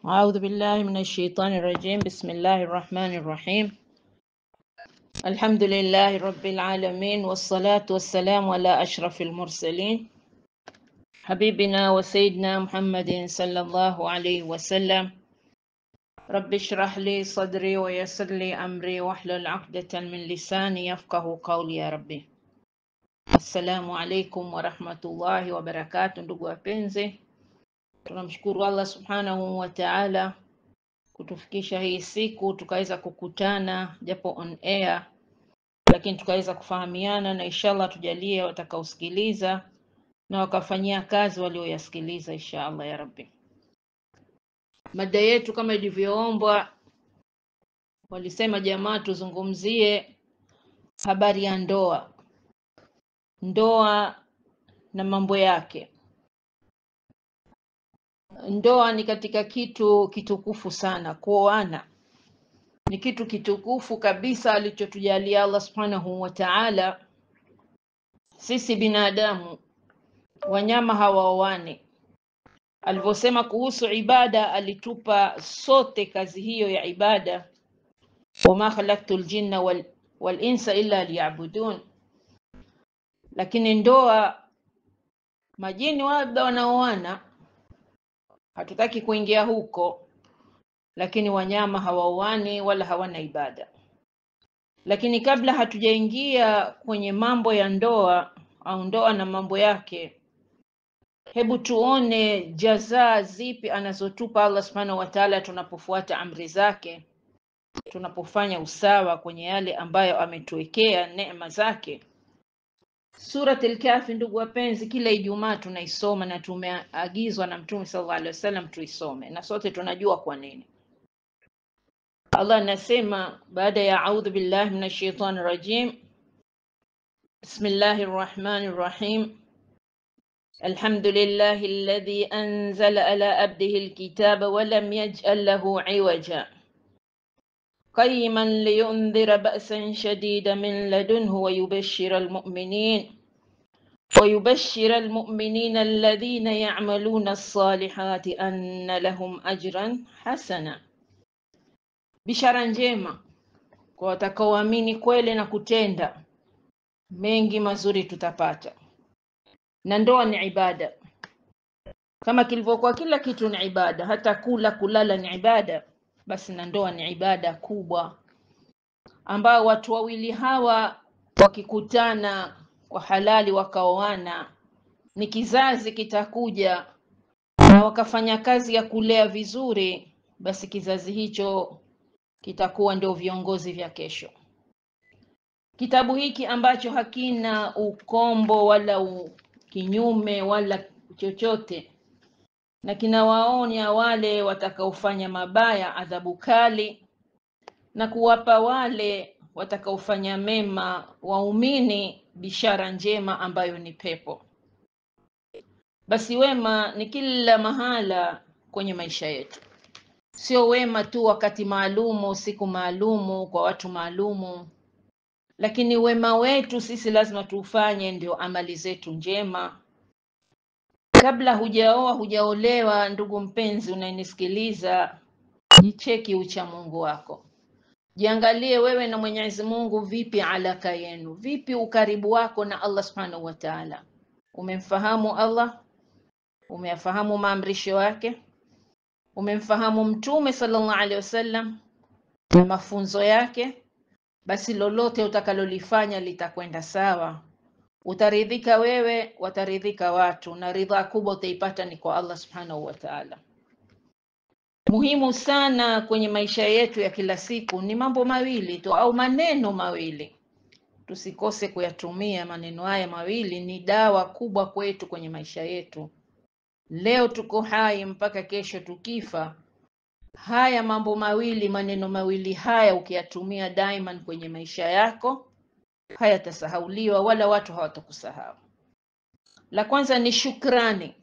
أعوذ بالله من الشيطان الرجيم. بسم الله الرحمن الرحيم. الحمد لله رب العالمين، والصلاة والسلام على أشرف المرسلين حبيبنا وسيدنا محمد صلى الله عليه وسلم. رب اشرح لي صدري ويسر لي أمري واحلل عقدة من لساني يفقه قولي يا ربي. Assalamu alaikum warahmatullahi wabarakatuh. Ndugu wapenzi, tunamshukuru Allah subhanahu wa ta'ala kutufikisha hii siku tukaweza kukutana japo on air, lakini tukaweza kufahamiana, na inshallah tujalie watakaosikiliza na wakafanyia kazi walioyasikiliza inshallah ya rabbi. Mada yetu kama ilivyoombwa, walisema jamaa tuzungumzie habari ya ndoa na mambo yake. Ndoa ni katika kitu kitukufu sana. Kuoana ni kitu kitukufu kabisa alichotujalia Allah subhanahu wa ta'ala. Sisi binadamu, wanyama hawaoani. Alivyosema kuhusu ibada, alitupa sote kazi hiyo ya ibada, wama khalaqtul jinna wal insa illa liya'budun. Lakini ndoa, majini labda wanaoana, hatutaki kuingia huko, lakini wanyama hawaoani wala hawana ibada. Lakini kabla hatujaingia kwenye mambo ya ndoa au ndoa na mambo yake, hebu tuone jazaa zipi anazotupa Allah subhanahu wa ta'ala tunapofuata amri zake, tunapofanya usawa kwenye yale ambayo ametuwekea neema zake. Surat al-Kahfi, ndugu wapenzi, kila Ijumaa tunaisoma na tumeagizwa na Mtume sallallahu alaihi wasallam tuisome, na sote tunajua kwa nini. Allah anasema baada ya a'udhu billahi minash shaitani rajim, bismillahir rahmanir rahim, alhamdulillahi alladhi anzala ala abdihi alkitaba wa lam yaj'al lahu 'iwaja qayyiman liyundhira ba'san shadidan min ladunhu wa yubashshira almu'minina alladhina ya'maluna as-salihati anna lahum ajran hasana. Bishara njema kwa watakaoamini kweli na kutenda mengi mazuri tutapata. Na ndoa ni ibada, kama kilivyokuwa kila kitu ni ibada, hata kulala ni ibada, basi na ndoa ni ibada kubwa, ambao watu wawili hawa wakikutana kwa halali wakaoana, ni kizazi kitakuja, na wakafanya kazi ya kulea vizuri, basi kizazi hicho kitakuwa ndio viongozi vya kesho. Kitabu hiki ambacho hakina ukombo wala kinyume wala chochote, na kinawaonya wale watakaofanya mabaya adhabu kali, na kuwapa wale watakaofanya mema waumini bishara njema ambayo ni pepo. Basi wema ni kila mahala kwenye maisha yetu, sio wema tu wakati maalumu, siku maalumu, kwa watu maalumu, lakini wema wetu sisi lazima tufanye ndio amali zetu njema. Kabla hujaoa hujaolewa, ndugu mpenzi unayenisikiliza, jicheki ucha Mungu wako. Jiangalie wewe na Mwenyezi Mungu, vipi alaka yenu, vipi ukaribu wako na Allah subhanahu wa ta'ala. Umemfahamu Allah? Umeyafahamu maamrisho yake? Umemfahamu Mtume sallallahu alaihi wasallam na mafunzo yake? Basi lolote utakalolifanya litakwenda sawa. Utaridhika wewe, wataridhika watu, na ridha kubwa utaipata ni kwa Allah subhanahu wa ta'ala. Muhimu sana kwenye maisha yetu ya kila siku ni mambo mawili tu au maneno mawili. Tusikose kuyatumia maneno haya mawili, ni dawa kubwa kwetu kwenye maisha yetu. Leo tuko hai mpaka kesho tukifa. Haya mambo mawili, maneno mawili haya ukiyatumia daima kwenye maisha yako, hayatasahauliwa wala watu hawatakusahau. La kwanza ni shukrani.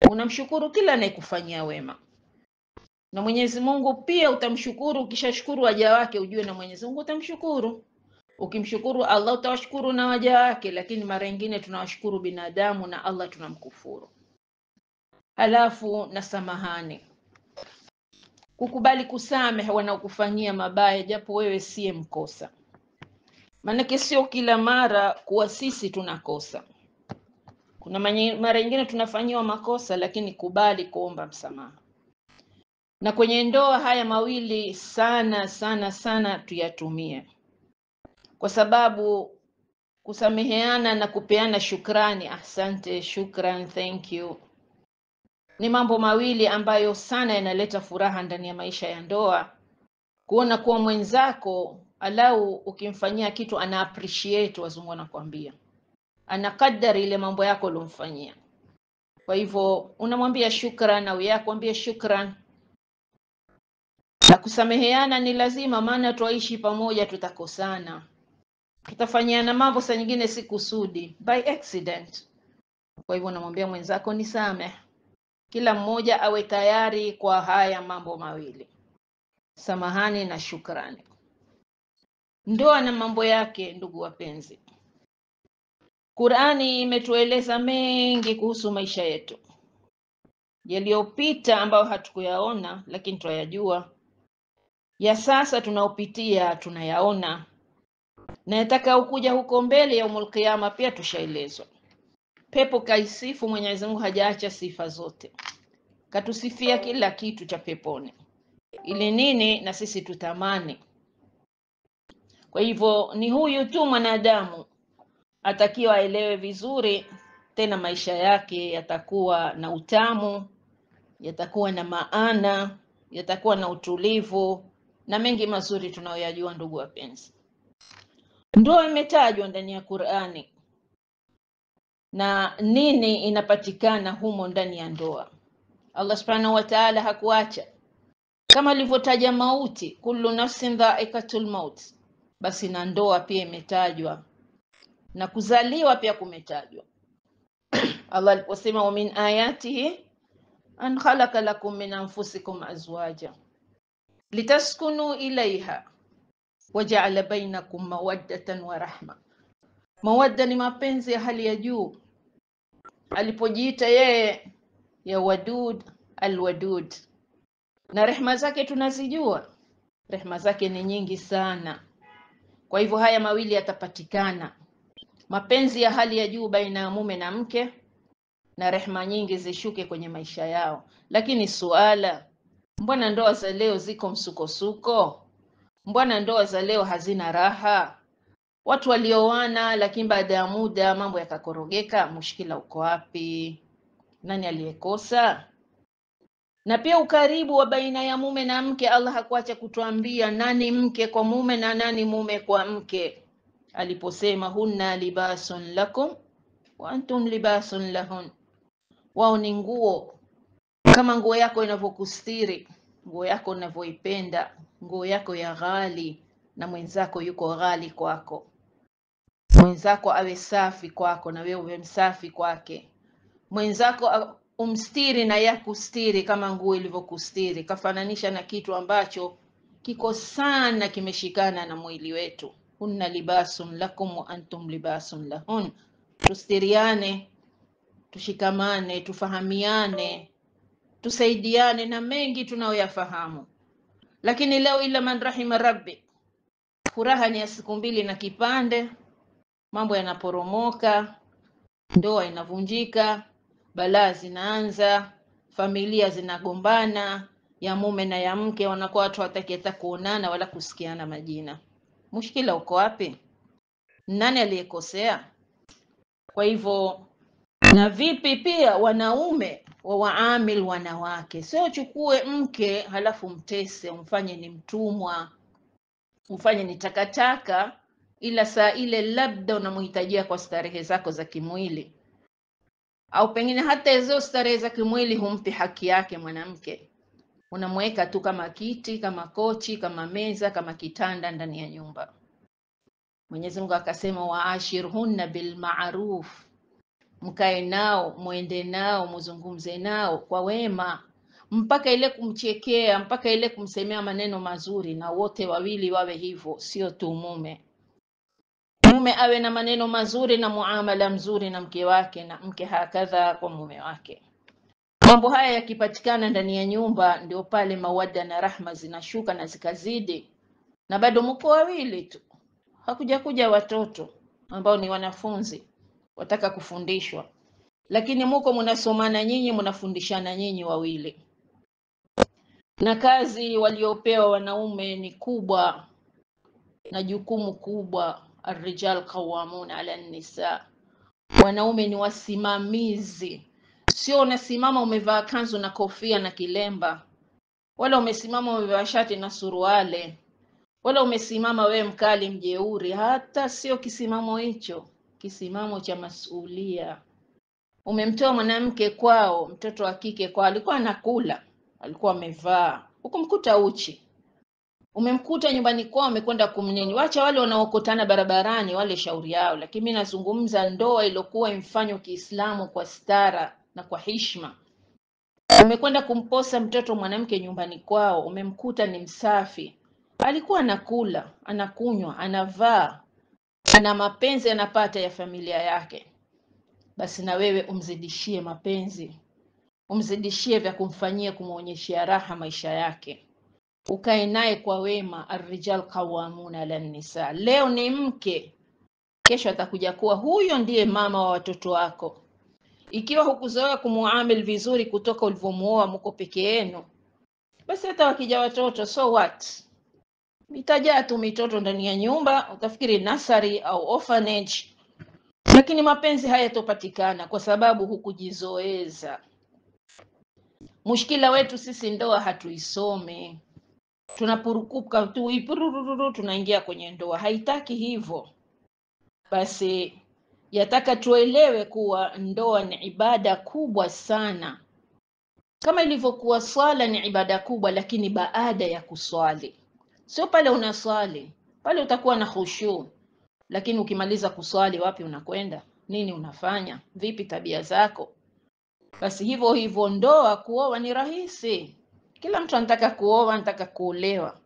Unamshukuru kila anayekufanyia wema, na Mwenyezi Mungu pia utamshukuru. Ukishashukuru waja wake, ujue na Mwenyezi Mungu utamshukuru. Ukimshukuru Allah utawashukuru na waja wake, lakini mara nyingine tunawashukuru binadamu na Allah tunamkufuru. Halafu na samahani. kukubali kusamehe wanaokufanyia mabaya japo wewe siye mkosa. Maana sio kila mara kuwa sisi tunakosa. Kuna mara nyingine tunafanyiwa makosa, lakini kubali kuomba msamaha. Na kwenye ndoa haya mawili sana sana sana tuyatumie, kwa sababu kusameheana na kupeana shukrani, asante, shukran, thank you, ni mambo mawili ambayo sana yanaleta furaha ndani ya maisha ya ndoa. Kuona kuwa mwenzako alau ukimfanyia kitu ana appreciate, wazungu wanakuambia, anakadari ile mambo yako ulomfanyia. Kwa hivyo unamwambia shukran au yako ambie shukran. Na kusameheana ni lazima, maana tuishi pamoja, tutakosana, tutafanyiana mambo saa nyingine si kusudi, by accident. Kwa hivyo unamwambia mwenzako nisamehe. Kila mmoja awe tayari kwa haya mambo mawili, samahani na shukrani. Ndoa na mambo yake, ndugu wapenzi. Qur'ani imetueleza mengi kuhusu maisha yetu yaliyopita ambayo hatukuyaona, lakini tunayajua. Ya sasa tunaopitia tunayaona, na nataka ukuja huko mbele ya umul qiyama pia tushaelezwa. Pepo kaisifu Mwenyezi Mungu, hajaacha sifa zote, katusifia kila kitu cha peponi, ili nini? Na sisi tutamani. Kwa hivyo ni huyu tu mwanadamu atakiwa aelewe vizuri, tena maisha yake yatakuwa na utamu, yatakuwa na maana, yatakuwa na utulivu na mengi mazuri tunayoyajua. Ndugu wapenzi, ndoa imetajwa ndani ya Qur'ani na nini inapatikana humo ndani ya ndoa. Allah subhanahu wa ta'ala hakuacha, kama alivyotaja mauti, kullu nafsin dha'iqatul maut, basi na ndoa pia imetajwa, na kuzaliwa pia kumetajwa. Allah aliposema wa min ayatihi an khalaqa lakum min anfusikum azwaja litaskunu ilaiha waja'ala bainakum mawaddatan wa rahma. Mawadda ni mapenzi ya hali ya juu. Alipojiita yeye ya wadud alwadud, na rehema zake tunazijua, rehema zake ni nyingi sana. Kwa hivyo haya mawili yatapatikana, mapenzi ya hali ya juu baina ya mume na mke, na rehema nyingi zishuke kwenye maisha yao. Lakini suala, mbona ndoa za leo ziko msukosuko? Mbona ndoa za leo hazina raha? Watu walioana lakini baada ya muda mambo yakakorogeka. Mushkila uko wapi? Nani aliyekosa? Na pia ukaribu wa baina ya mume na mke, Allah hakuacha kutuambia nani mke kwa mume na nani mume kwa mke, aliposema hunna libasun lakum wa antum libasun lahun. Wao ni nguo, kama nguo yako inavyokustiri, nguo yako unavyoipenda, nguo yako ya ghali, na mwenzako yuko ghali kwako. Mwenzako awe safi kwako na wewe uwe msafi kwake. Mwenzako umstiri na yakustiri kama nguo ilivyokustiri. Kafananisha na kitu ambacho kiko sana kimeshikana na mwili wetu. Hunna libasun lakum wa antum libasun lahun. Tustiriane, tushikamane, tufahamiane, tusaidiane na mengi tunayoyafahamu. Lakini leo ila man rahima rabbi, furaha ni ya siku mbili na kipande, mambo yanaporomoka, ndoa inavunjika, balaa zinaanza, familia zinagombana, ya mume na ya mke, wanakuwa watu hataki hata kuonana wala kusikiana majina. Mushkila uko wapi? Nani aliyekosea? Kwa hivyo, na vipi pia wanaume wa waamil wanawake, sio chukue mke halafu mtese, umfanye ni mtumwa, umfanye ni takataka, ila saa ile labda unamhitajia kwa starehe zako za kimwili, au pengine hata hizo starehe za kimwili humpi haki yake mwanamke. Unamweka tu kama kiti, kama kochi, kama meza, kama kitanda ndani ya nyumba. Mwenyezi Mungu akasema waashirhunna bil ma'ruf, mkae nao, muende nao, muzungumze nao kwa wema, mpaka ile kumchekea, mpaka ile kumsemea maneno mazuri, na wote wawili wawe hivyo, sio tu mume. Mume awe na maneno mazuri na muamala mzuri na mke wake, na mke hakadha kwa mume wake. Mambo haya yakipatikana ndani ya nyumba, ndio pale mawadda na rahma zinashuka na zikazidi. Na bado mko wawili tu, hakuja watoto ambao ni wanafunzi wataka kufundishwa, lakini muko mnasomana nyinyi, mnafundishana nyinyi wawili. Na kazi waliopewa wanaume ni kubwa na jukumu kubwa. Arrijal qawwamuna ala nisa, wanaume ni wasimamizi. Sio unasimama umevaa kanzu na kofia na kilemba, wala umesimama umevaa shati na suruale, wala umesimama we mkali mjeuri. Hata sio kisimamo hicho, kisimamo cha masulia. Umemtoa mwanamke kwao, mtoto wa kike kwao, alikuwa anakula, alikuwa amevaa, ukumkuta uchi. Umemkuta nyumbani kwao amekwenda kumnini. Wacha wale wanaokutana barabarani, wale shauri yao, lakini mimi nazungumza ndoa iliyokuwa imfanywa Kiislamu kwa stara na kwa heshima. Umekwenda kumposa mtoto mwanamke nyumbani kwao, umemkuta ni msafi, alikuwa anakula, anakunywa, anavaa, ana mapenzi anapata ya familia yake. Basi na wewe umzidishie mapenzi, umzidishie vya kumfanyia, kumuonyeshia raha maisha yake, ukae naye kwa wema. Arrijal qawwamuna ala nisa. Leo ni mke, kesho atakuja kuwa huyo ndiye mama wa watoto wako. Ikiwa hukuzoea kumuamili vizuri kutoka ulivyomuoa, mko peke yenu, basi hata wakija watoto, so what? Itajaa tu mitoto ndani ya nyumba, utafikiri nursery au orphanage. Lakini mapenzi hayatopatikana kwa sababu hukujizoeza. Mushkila wetu sisi, ndoa hatuisome, tunapurukuka tu ipurururu, tunaingia kwenye ndoa. Haitaki hivyo. Basi yataka tuelewe kuwa ndoa ni ibada kubwa sana, kama ilivyokuwa swala ni ibada kubwa, lakini baada ya kuswali. Sio pale unaswali, pale utakuwa na khushu, lakini ukimaliza kuswali, wapi unakwenda? Nini unafanya? Vipi tabia zako? Basi hivyo hivyo ndoa, kuoa ni rahisi. Kila mtu anataka kuoa, anataka kuolewa.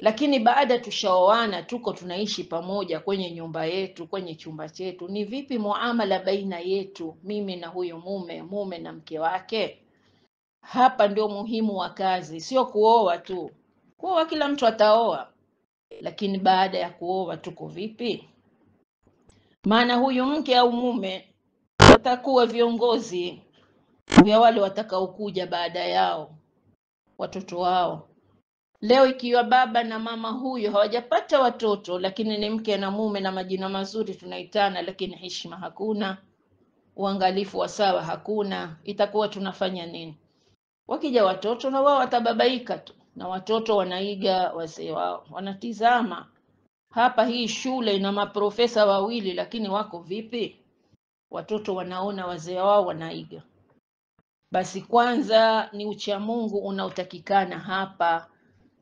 Lakini baada tushaoana, tuko tunaishi pamoja kwenye nyumba yetu, kwenye chumba chetu, ni vipi muamala baina yetu, mimi na huyo mume na mke wake? Hapa ndio muhimu wa kazi, sio kuoa tu. Kuoa kila mtu ataoa, lakini baada ya kuoa tuko vipi? Maana huyu mke au mume watakuwa viongozi vya wale watakaokuja baada yao, watoto wao. Leo ikiwa baba na mama huyo hawajapata watoto, lakini ni mke na mume na majina mazuri tunaitana, lakini heshima hakuna, uangalifu wa sawa hakuna, itakuwa tunafanya nini? Wakija watoto, na wao watababaika tu, na watoto wanaiga wazee wao, wanatizama. Hapa hii shule ina maprofesa wawili, lakini wako vipi? Watoto wanaona wazee wao wanaiga. Basi kwanza ni ucha Mungu unaotakikana hapa,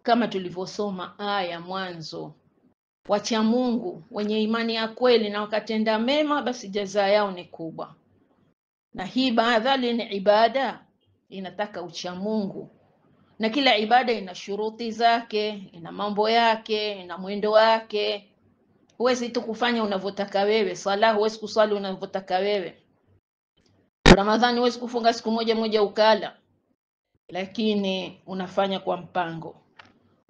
kama tulivyosoma aya mwanzo. Wacha Mungu wenye imani ya kweli na wakatenda mema, basi jaza yao ni kubwa. Na hii baadhi ni ibada, inataka ucha Mungu, na kila ibada ina shuruti zake, ina mambo yake, ina mwendo wake. Huwezi tu kufanya unavyotaka wewe. Sala huwezi kuswali unavyotaka wewe. Ramadhani huwezi kufunga siku moja ukala, lakini unafanya kwa mpango.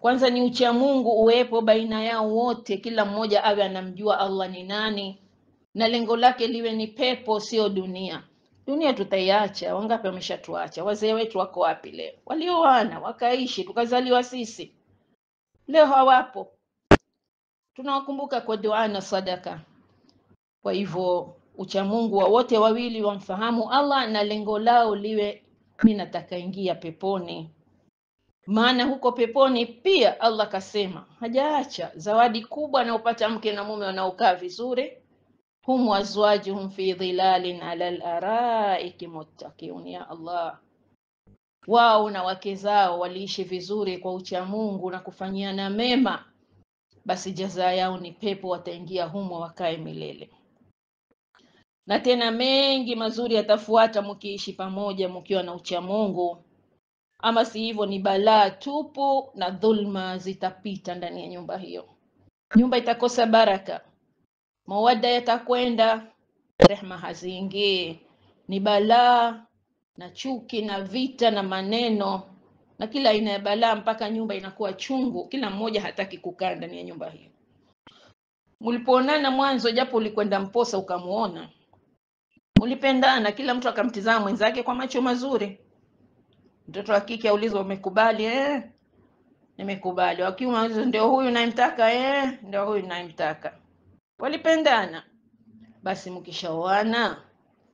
Kwanza ni ucha Mungu uwepo baina yao wote, kila mmoja awe anamjua Allah ni nani, na lengo lake liwe ni pepo, sio dunia. Dunia tutaiacha, wangapi wameshatuacha? Wazee wetu wako wapi leo? Walioana wakaishi, tukazaliwa sisi, leo hawapo. Tunawakumbuka kwa dua na sadaka. Kwa hivyo ucha Mungu wa wote wawili wamfahamu Allah, na lengo lao liwe mimi nataka ingia peponi. Maana huko peponi pia Allah kasema, hajaacha zawadi kubwa anaopata mke na mume wanaokaa vizuri. Hum wazwajuhum fi dhilalin ala al-araiki muttaqiun. Ya Allah, wao na wake zao waliishi vizuri kwa ucha Mungu na kufanyiana mema, basi jaza yao ni pepo, wataingia humo wakae milele. Na tena mengi mazuri yatafuata mkiishi pamoja mkiwa na ucha Mungu. Ama si hivyo ni balaa tupu, na dhulma zitapita ndani ya nyumba hiyo. Nyumba itakosa baraka, mawadda yatakwenda, rehma haziingii, ni balaa, na chuki na vita na maneno na kila aina ya balaa, mpaka nyumba inakuwa chungu, kila mmoja hataki kukaa ndani ya nyumba hiyo. Mlipoonana mwanzo, japo ulikwenda mposa ukamuona, mlipendana, kila mtu akamtizama mwenzake kwa macho mazuri. Mtoto wa kike aulizwa umekubali? Nimekubali. Wa kiume ndio huyu nayemtaka? Ndio huyu nayemtaka. Walipendana. Basi mkishaoana,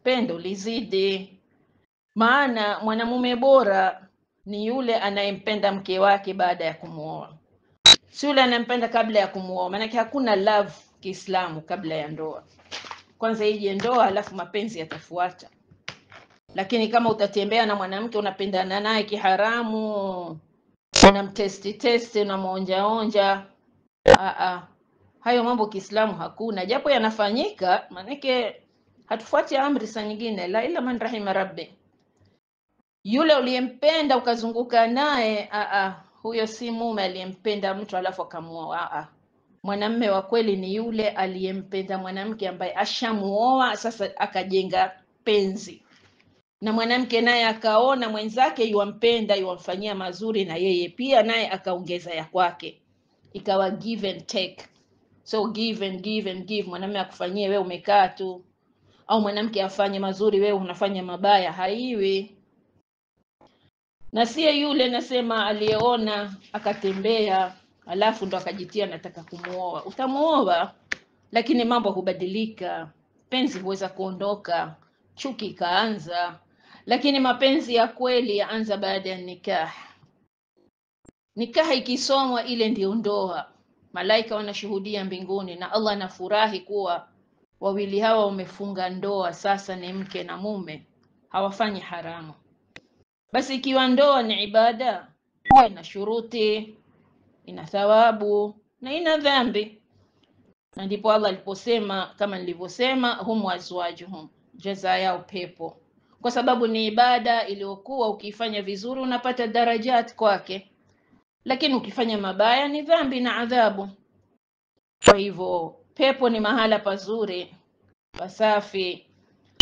pendo lizidi. Maana mwanamume bora ni yule anayempenda mke wake baada ya kumuoa, si yule anayempenda kabla ya kumuoa. Maana hakuna love Kiislamu kabla ya ndoa. Kwanza ije ndoa, alafu mapenzi yatafuata. Lakini kama utatembea na mwanamke unapendana naye kiharamu, unamtesti, unamuonja, hayo mambo Kiislamu hakuna, japo yanafanyika. Manake hatufuati amri saa nyingine, la ila man rahima rabbi. Yule uliyempenda ukazunguka naye, huyo si mume aliyempenda mtu alafu akamuoa. Mwanamume wa kweli ni yule aliyempenda mwanamke ambaye ashamuoa, sasa akajenga penzi na mwanamke, naye akaona mwenzake yuampenda, yuamfanyia mazuri, na yeye pia naye akaongeza ya kwake, ikawa give and take. So give and give. Mwanamume akufanyie, wewe umekaa tu, au mwanamke afanye mazuri, wewe unafanya mabaya, haiwi. Na siye yule nasema aliyeona akatembea alafu ndo akajitia nataka kumuoa. Utamuoa, lakini mambo hubadilika, penzi huweza kuondoka, chuki ikaanza. Lakini mapenzi ya kweli yaanza baada ya nikah. Nikah ikisomwa, ile ndio ndoa. Malaika wanashuhudia mbinguni na Allah anafurahi kuwa wawili hawa wamefunga ndoa, sasa ni mke na mume, hawafanyi haramu. Basi ikiwa ndoa ni ibada, huwa ina shuruti, ina thawabu na ina dhambi. Na ndipo Allah aliposema, kama nilivyosema, hum azwajuhum, jaza yao pepo, kwa sababu ni ibada iliyokuwa ukifanya vizuri unapata darajat kwake, lakini ukifanya mabaya ni dhambi na adhabu. Kwa hivyo pepo ni mahala pazuri, pasafi,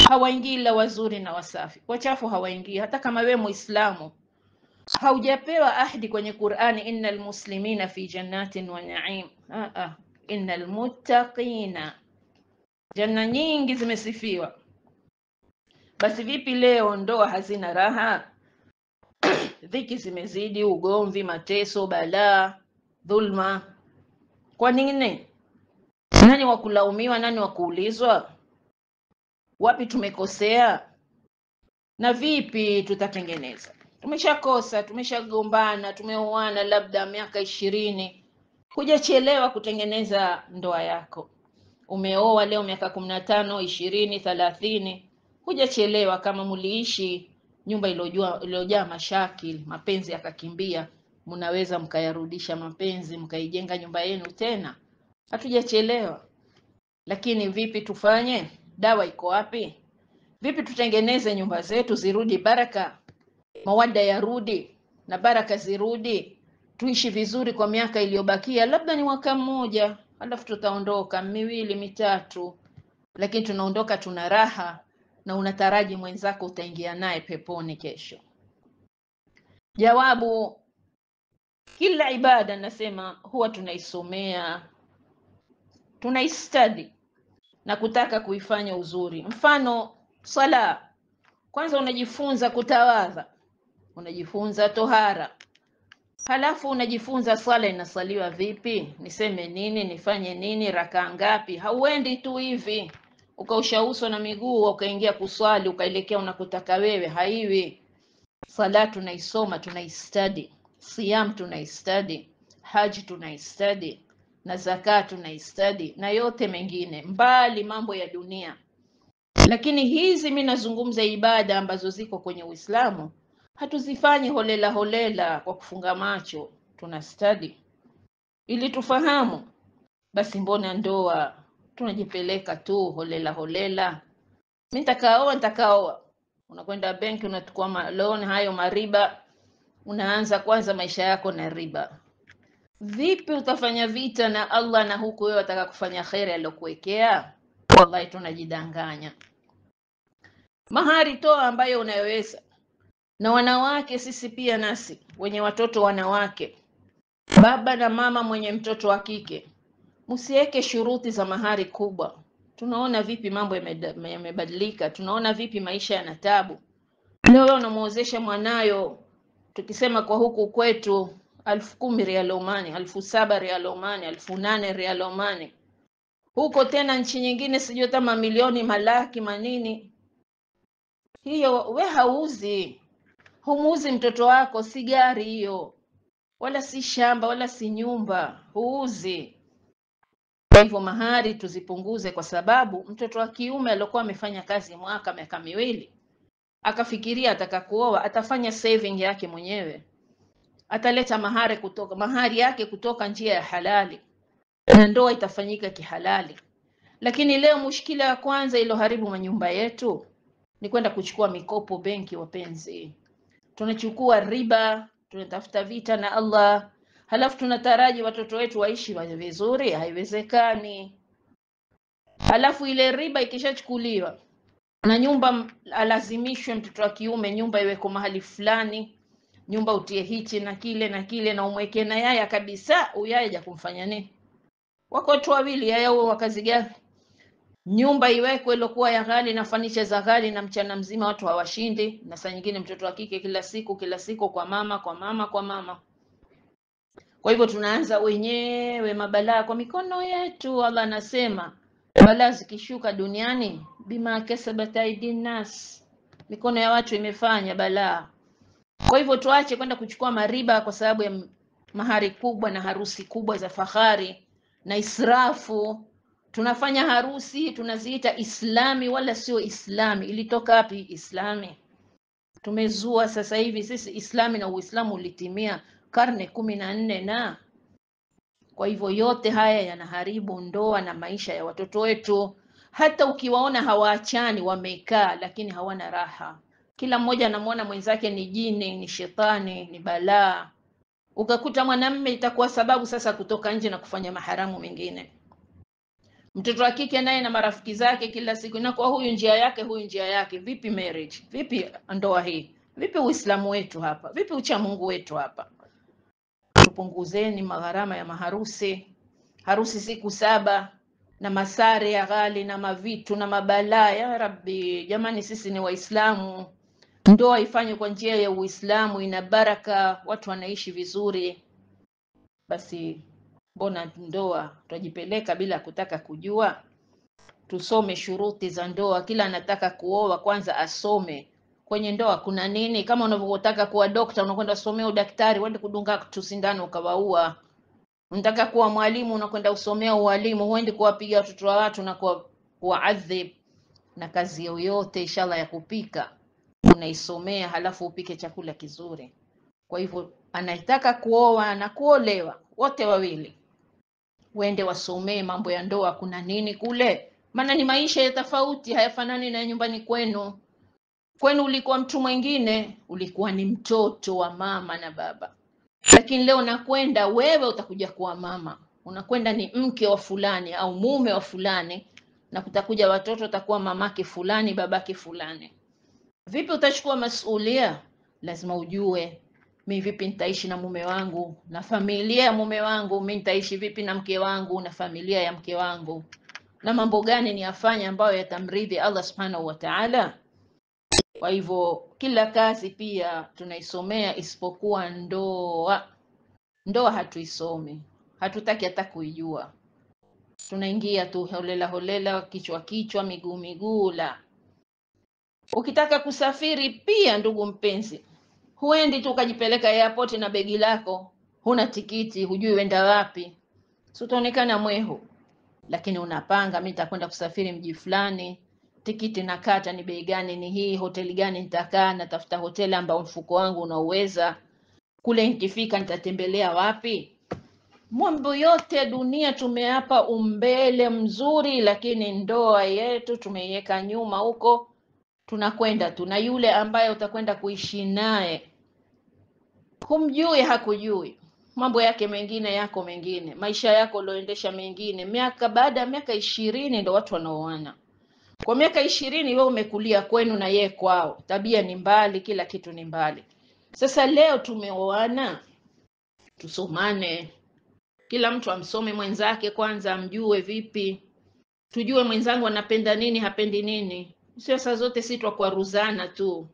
hawaingii ila wazuri na wasafi, wachafu hawaingii. Hata kama wewe Muislamu haujapewa ahadi kwenye Qur'ani, innal muslimina fi jannatin wa na'im, innal muttaqina, janna nyingi zimesifiwa. Basi vipi leo ndoa hazina raha? Dhiki zimezidi, ugomvi, mateso, balaa, dhulma. Kwa nini? Nani wa kulaumiwa? Nani wa kuulizwa? Wapi tumekosea? Na vipi tutatengeneza? Tumeshakosa, tumeshagombana, tumeoana labda miaka 20, hujachelewa kutengeneza ndoa yako. Umeoa leo miaka 15, 20, 30, hujachelewa. Kama muliishi nyumba iliyojaa mashakili, mapenzi yakakimbia, mnaweza mkayarudisha mapenzi, mkaijenga nyumba yenu tena. Hatujachelewa. Lakini vipi tufanye? Dawa iko wapi? Vipi tutengeneze nyumba zetu zirudi baraka, mawada yarudi na baraka zirudi, tuishi vizuri kwa miaka iliyobakia, labda ni mwaka mmoja, alafu tutaondoka, 2, 3, lakini tunaondoka tuna raha na unataraji mwenzako utaingia naye peponi kesho. Jawabu, kila ibada nasema huwa tunaisomea, tunaistudy na kutaka kuifanya uzuri. Mfano sala, kwanza unajifunza kutawadha, unajifunza tohara, halafu unajifunza swala inasaliwa vipi, niseme nini, nifanye nini, rakaa ngapi. Hauendi tu hivi ukaosha uso na miguu ukaingia kuswali ukaelekea unakotaka wewe, haiwi. Sala tunaisoma, tunaistudy, siyam tunaistudy, haji tunaistudy, na zakat tunaistudy, na yote mengine mbali mambo ya dunia. Lakini hizi mimi nazungumza ibada ambazo ziko kwenye Uislamu, hatuzifanyi holela kwa kufunga macho, tuna study ili tufahamu. Basi mbona ndoa tunajipeleka tu holela? Mimi nitakaoa, unakwenda benki unachukua loan, hayo mariba, unaanza kwanza maisha yako na riba. Vipi utafanya vita na Allah na huku wewe wataka kufanya khairi aliyokuwekea? Wallahi tunajidanganya. Mahari toa ambayo unayoweza, Na wanawake sisi pia, nasi wenye watoto wanawake, baba na mama mwenye mtoto wa kike, msiweke shuruti za mahari kubwa. Tunaona vipi mambo yamebadilika, tunaona vipi maisha yana tabu. Leo unamuozesha mwanayo, tukisema kwa huku kwetu 10,000 Riyal Omani, 7,000 Riyal Omani, 8,000 Riyal Omani. Huko tena nchi nyingine sijui hata mamilioni, malaki, manini. Hiyo we hauzi, humuuzi mtoto wako, si gari hiyo, wala si shamba, wala si nyumba, huuzi. Kwa hivyo mahari tuzipunguze, kwa sababu mtoto wa kiume aliyokuwa amefanya kazi miaka miwili akafikiria ataka kuoa, atafanya saving yake mwenyewe, ataleta mahari yake kutoka njia ya halali, na ndoa itafanyika kihalali. Lakini leo mushkila ya kwanza iloharibu manyumba yetu ni kwenda kuchukua mikopo benki. Wapenzi, tunachukua riba, tunatafuta vita na Allah, halafu tunataraji watoto wetu waishi vizuri. Haiwezekani. Halafu ile riba ikishachukuliwa na nyumba, alazimishwe mtoto wa kiume nyumba iweko mahali fulani, nyumba utie hichi na kile na kile, na umweke na yaya kabisa. Uyaya ja kumfanya nini? Wako watu wawili, yaya huo wa kazi gani? Nyumba iwekwe ilokuwa ya ghali na fanicha za ghali, na mchana mzima watu hawashindi, na saa nyingine mtoto wa kike kila siku kwa mama. Kwa hivyo tunaanza wenyewe mabalaa kwa mikono yetu. Allah anasema balaa zikishuka duniani, bima kasabat aidin nas, mikono ya watu imefanya balaa. Kwa hivyo tuache kwenda kuchukua mariba kwa sababu ya mahari kubwa na harusi kubwa za fahari na israfu. Tunafanya harusi tunaziita Islami, wala sio Islami. Ilitoka wapi Islami? Tumezua sasa hivi sisi Islami, na Uislamu ulitimia karne 14 na kwa hivyo yote haya yanaharibu ndoa na maisha ya watoto wetu. Hata ukiwaona hawaachani, wamekaa, lakini hawana raha. Kila mmoja anamwona mwenzake ni jini, ni shetani, ni balaa. Ukakuta mwanamume itakuwa sababu sasa kutoka nje na kufanya maharamu mengine. Mtoto wa kike naye na marafiki zake kila siku, na kwa huyu njia yake, huyu njia yake. Vipi marriage? Vipi ndoa hii? Vipi Uislamu wetu hapa? Vipi ucha Mungu wetu hapa? Tupunguzeni magharama ya maharusi. Harusi siku 7 na masare ya ghali na mavitu na mabalaa. Ya Rabbi, jamani, sisi ni Waislamu. Ndoa ifanywe kwa njia ya Uislamu, ina baraka, watu wanaishi vizuri. Basi mbona ndoa tutajipeleka bila kutaka kujua? Tusome shuruti za ndoa. Kila anataka kuoa kwanza asome kwenye ndoa kuna nini. Kama unavyotaka kuwa dokta, unakwenda usomea udaktari, uende kudunga tusindano ukawaua. Unataka kuwa mwalimu, unakwenda usomea ualimu, uende kuwapiga watoto wa watu na kuwaadhib. Na kazi yoyote inshallah ya kupika unaisomea, halafu upike chakula kizuri. Kwa hivyo anataka kuoa na kuolewa, wote wawili wende wasomee mambo ya ndoa, kuna nini kule. Maana ni maisha ya tofauti, hayafanani na nyumbani kwenu. Kwenu ulikuwa mtu mwingine, ulikuwa ni mtoto wa mama na baba, lakini leo nakwenda wewe utakuja kuwa mama, unakwenda ni mke wa fulani au mume wa fulani, na kutakuja watoto utakuwa mamake fulani, babake fulani. Vipi utachukua masulia? Lazima ujue mimi vipi nitaishi na mume wangu na familia ya mume wangu, mimi nitaishi vipi na mke wangu na familia ya mke wangu, na mambo gani ni afanye ambayo yatamridhi Allah subhanahu wa ta'ala. Kwa hivyo kila kazi pia tunaisomea, isipokuwa ndoa. Ndoa hatuisomi, hatutaki hata kuijua. Tunaingia tu holela, kichwa, miguu. La, ukitaka kusafiri pia, ndugu mpenzi, huendi tu ukajipeleka airport na begi lako, huna tikiti, hujui wenda wapi, si utaonekana mwehu. Lakini unapanga, mimi nitakwenda kusafiri mji fulani, tikiti nakata, ni bei gani, ni hii, hoteli gani nitakaa, natafuta hoteli ambao mfuko wangu unauweza, kule nikifika nitatembelea wapi. Mambo yote ya dunia tumeapa umbele mzuri, lakini ndoa yetu tumeiweka nyuma huko. Tunakwenda tu na yule ambaye utakwenda kuishi naye, humjui, hakujui, mambo yake mengine yako mengine, maisha yako ulioendesha mengine. Baada ya miaka 20 ndio watu wanaoana. Kwa miaka 20 wewe umekulia kwenu na yeye kwao, tabia ni mbali, kila kitu ni mbali. Sasa leo tumeoana, tusomane, kila mtu amsome mwenzake kwanza, amjue vipi, tujue mwenzangu anapenda nini, hapendi nini. Sio saa zote si twakwaruzana tu.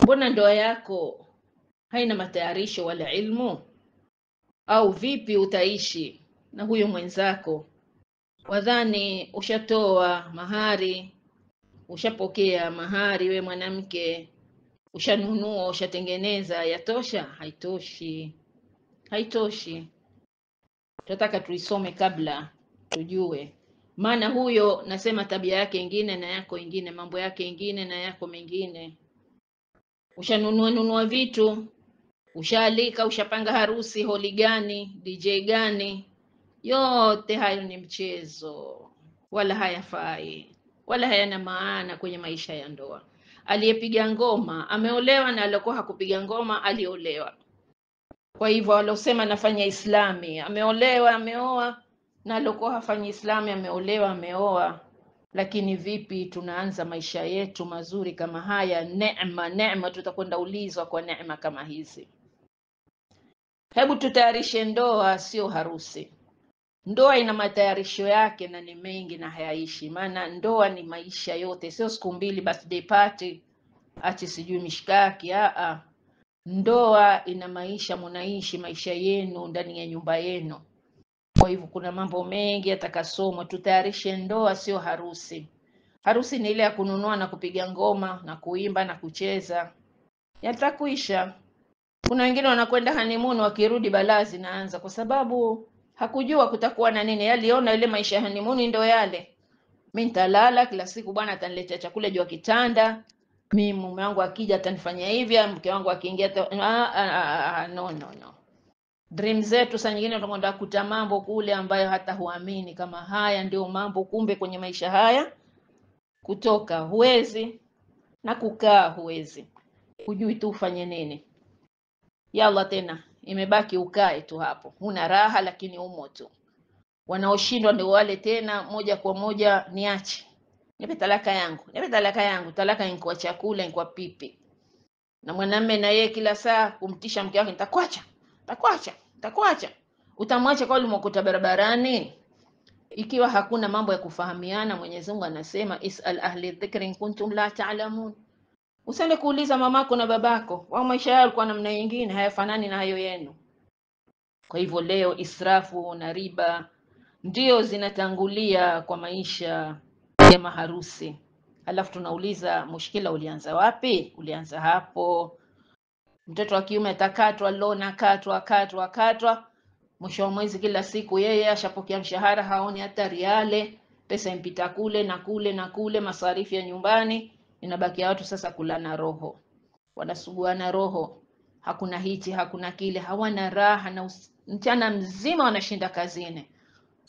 Mbona ndoa yako haina matayarisho wala ilmu? Au vipi utaishi na huyo mwenzako? Wadhani ushatoa mahari, ushapokea mahari, we mwanamke ushanunua, ushatengeneza, yatosha? Haitoshi, haitoshi. Tunataka tuisome kabla tujue, maana huyo nasema tabia yake ingine na yako ingine, mambo yake ingine na yako mengine. Ushanunua vitu, ushaalika, ushapanga harusi, holi gani, DJ gani, yote hayo ni mchezo, wala hayafai, wala hayana maana kwenye maisha ya ndoa. Aliyepiga ngoma ameolewa, na aliyokuwa hakupiga ngoma aliolewa. Kwa hivyo walosema nafanya Islami ameolewa, ameoa, na aliyokuwa hafanyi Islami ameolewa, ameoa. Lakini vipi tunaanza maisha yetu mazuri kama haya? Neema tutakwenda ulizwa kwa neema kama hizi. Hebu tutayarishe ndoa, sio harusi. Ndoa ina matayarisho yake na ni mengi na hayaishi, maana ndoa ni maisha yote, sio siku mbili birthday party ati sijui mishkaki. Ndoa ina maisha, mnaishi maisha yenu ndani ya nyumba yenu. Kwa hivyo kuna mambo mengi yatakasomwa. Tutayarishe ndoa, sio harusi. Harusi ni ile ya kununua na kupiga ngoma na kuimba na kucheza, yatakuisha. Kuna wengine wanakwenda honeymoon, wakirudi balaa zinaanza, kwa sababu hakujua kutakuwa na nini. Aliona ile maisha ya honeymoon ndio yale, mimi nitalala kila siku, bwana ataniletea chakula juu ya kitanda, mimi mume wangu akija atanifanyia hivi, mke wangu akiingia no. Dream zetu saa nyingine tunakwenda kukuta mambo kule ambayo hata huamini kama haya ndio mambo. Kumbe kwenye maisha haya kutoka huwezi, na kukaa huwezi, hujui tu ufanye nini. Yalla, tena imebaki ukae tu hapo, huna raha, lakini umo tu. Wanaoshindwa ndio wale tena moja kwa moja, niache, nipe talaka yangu, nipe talaka yangu. Talaka ni chakula, ni pipi. Na mwanamume na yeye kila saa kumtisha mke wake, nitakuacha. Utamwacha kwa ulimkuta barabarani? Ikiwa hakuna mambo ya kufahamiana, Mwenyezi Mungu anasema isal ahli dhikri kuntum la ta'lamun. Usiende kuuliza mamako na babako, wao maisha yao yalikuwa namna nyingine, hayafanani na hayo yenu. Kwa hivyo leo israfu na riba ndio zinatangulia kwa maisha ya maharusi. Alafu tunauliza mushkila ulianza wapi? Ulianza hapo. Mtoto wa kiume atakatwa lona, katwa, mwisho wa mwezi kila siku yeye ashapokea mshahara, haoni hata riale, pesa impita kule na kule, masarifu ya nyumbani. Inabaki watu sasa kulana roho, wanasuguana roho, hakuna hichi hakuna kile, hawana raha, na mchana mzima wanashinda kazini.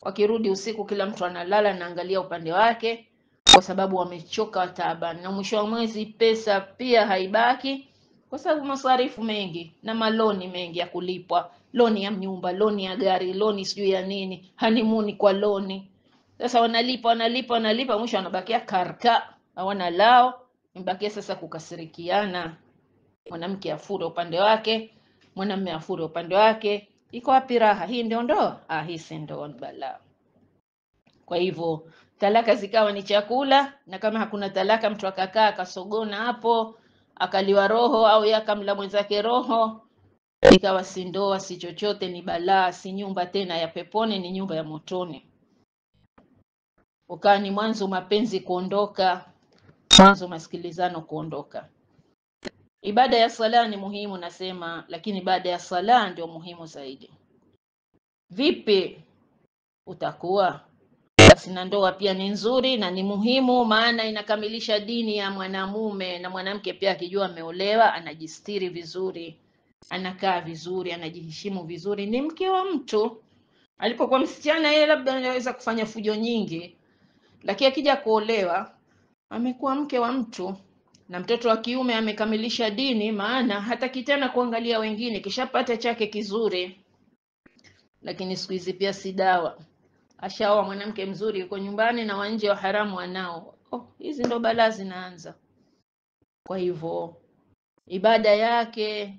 Wakirudi usiku kila mtu analala na angalia upande wake, kwa sababu wamechoka, taabani. Na mwisho wa mwezi pesa pia haibaki, kwa sababu masarifu mengi na maloni mengi ya kulipwa, loni ya nyumba, loni ya gari, loni sijui ya nini, honeymoon kwa loni. Sasa wanalipa, mwisho wanabakia karka, hawana lao. Mbakia sasa kukasirikiana, mwanamke afure upande wake, mwanamume afure upande wake. Iko wapi raha? Hii ndio ndoa? Hii si ndoa, balaa. Kwa hivyo talaka zikawa ni chakula, na kama hakuna talaka, mtu akakaa akasogona hapo akaliwa roho, au yakamla mwenzake roho, ikawa si ndoa, si chochote, ni balaa, si nyumba tena ya peponi, ni nyumba ya motoni. Ukawa ni mwanzo mapenzi kuondoka, mwanzo masikilizano kuondoka. Ibada ya sala ni muhimu nasema, lakini baada ya sala ndio muhimu zaidi. Vipi utakuwa? Basi na ndoa pia ni nzuri na ni muhimu, maana inakamilisha dini ya mwanamume. Na mwanamke pia akijua ameolewa, anajistiri vizuri, anakaa vizuri, anajiheshimu vizuri, ni mke wa mtu. Alipokuwa msichana yeye labda anaweza kufanya fujo nyingi, lakini akija kuolewa amekuwa mke wa mtu. Na mtoto wa kiume amekamilisha dini, maana hataki tena kuangalia wengine, kishapata chake kizuri. Lakini siku hizi pia si dawa. ashaoa mwanamke mzuri yuko nyumbani na wanje wa haramu wanao. Hizi ndo balaa zinaanza. Kwa hivyo ibada yake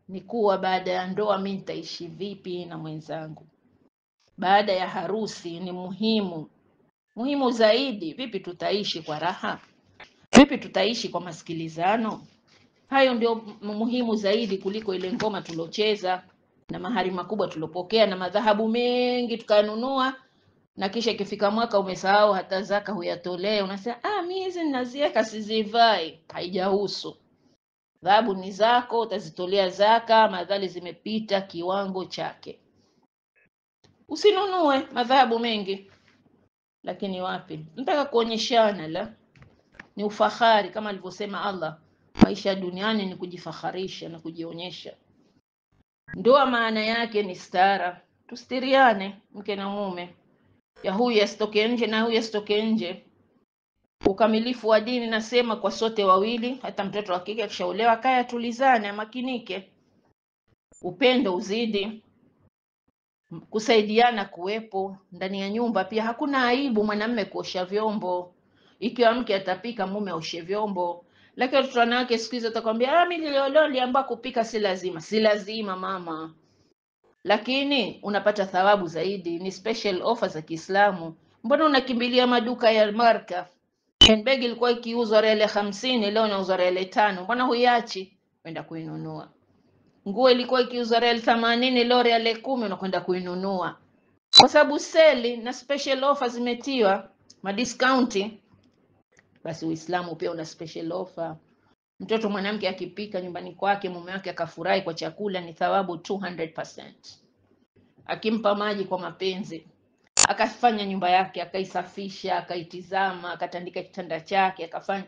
ni kuwa baada ya ndoa mimi nitaishi vipi na mwenzangu. Baada ya harusi ni muhimu zaidi, vipi tutaishi kwa raha, vipi tutaishi kwa masikilizano. Hayo ndio muhimu zaidi kuliko ile ngoma tulocheza na mahari makubwa tulopokea na madhahabu mengi tukanunua, na kisha ikifika mwaka umesahau hata zaka huyatolee, unasema mimi hizi ninaziweka sizivai. Haijahusu. Dhahabu ni zako, utazitolea zaka madhali zimepita kiwango chake. Usinunue madhahabu mengi. Lakini wapi, nataka kuonyeshana ni ufahari kama alivyosema Allah, maisha duniani ni kujifakharisha na kujionyesha. Ndoa maana yake ni stara, tustiriane mke na mume, ya huyu asitoke nje na huyu asitoke nje. Ukamilifu wa dini nasema kwa sote wawili, hata mtoto wa kike akishaolewa kaya tulizane, makinike, upendo uzidi, kusaidiana kuwepo ndani ya nyumba. Pia hakuna aibu mwanamume kuosha vyombo, ikiwa mke atapika mume aoshe vyombo. Lakini watoto wanawake siku hizo atakwambia mimi niliambiwa kupika si lazima. Si lazima mama, lakini unapata thawabu zaidi, ni special offer za Kiislamu. Mbona unakimbilia maduka ya marka? Handbag ilikuwa ikiuzwa riali 50, leo inauzwa riali 5. Mbona huiachi kwenda kuinunua? Nguo ilikuwa ikiuzwa riali 80, leo riali 10, unakwenda kuinunua. Kwa sababu seli na special offer zimetiwa, madiscounti. Basi Uislamu pia una special offer. Mtoto mwanamke akipika nyumbani kwake mume wake akafurahi kwa chakula, ni thawabu 200%. Akimpa maji kwa mapenzi, akafanya nyumba yake, akaisafisha, akaitizama, akatandika kitanda chake, akafanya,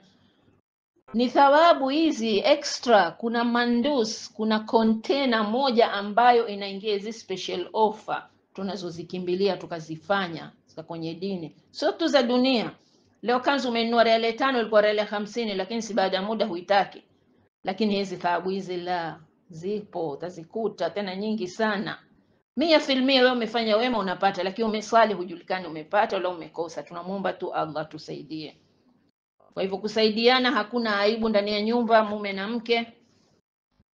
ni thawabu hizi extra. Kuna mandus, kuna container moja ambayo inaingia hizi special offer tunazozikimbilia tukazifanya za kwenye dini, sio tu za dunia. Leo kanzu umenunua riali 5, ilikuwa riali 50, lakini si baada ya muda huitaki. Lakini hizi thawabu hizi zipo, utazikuta tena nyingi sana. 100% wewe umefanya wema unapata, lakini umeswali hujulikani umepata wala umekosa. Tunamuomba tu Allah tusaidie. Kwa hivyo kusaidiana, hakuna aibu ndani ya nyumba, mume na mke.